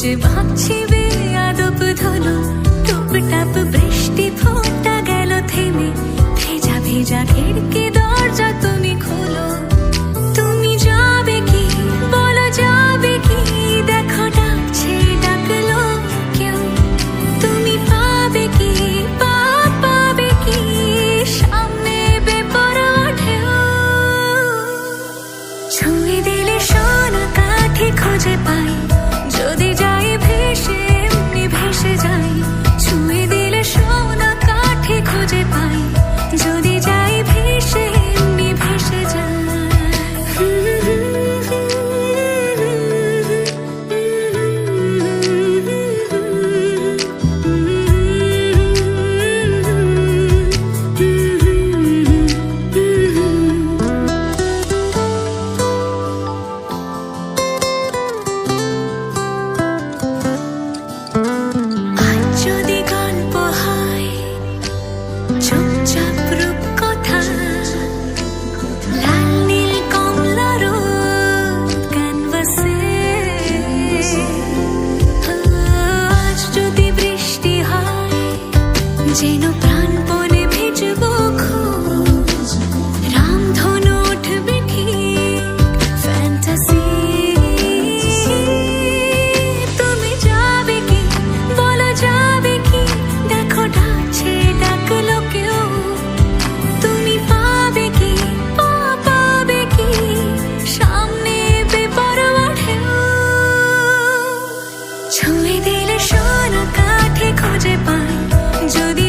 যে ভাবছি বেয়াদব ধলো, টুপটাপ বৃষ্টি ফোঁটা গেল থেমে, ভেজা ভেজা খিড়কি দরজা তুমি খোলো। তুমি যাবে কি বলো, যাবে কি? দেখো ডাকছে ডাকলো কেউ, তুমি পাবে কি পাবে কি সামনে বেপরোয়া ঢেউ? ছুঁয়ে দিলে সোনা কাঠি খুঁজে পাই, যদি যাই ভেসে এমনি ভেসে যাই। ছুঁয়ে দিলে সোনা কাঠি খুঁজে পাই, যদি যাই ভেসে এমনি ভেসে যাই। যদি গল্প হয় চুপচাপ রূপকথা, লাল নীল কমলা রোদ ক্যানভাসে। আজ যদি বৃষ্টি হয় যেন প্রাণপণে ভিজবো খুব, রামধনু উঠবে ঠিক ফ্যান্টাসি। তুমি যাবে কি বলো, যাবে কি? দেখো ডাকছে ডাকলো কেউ, তুমি পাবে কি পাবে কি সামনে বেপরোয়া ঢেউ? ছুঁয়ে দিলে সোনা কাঠি খুঁজে পাই, যদি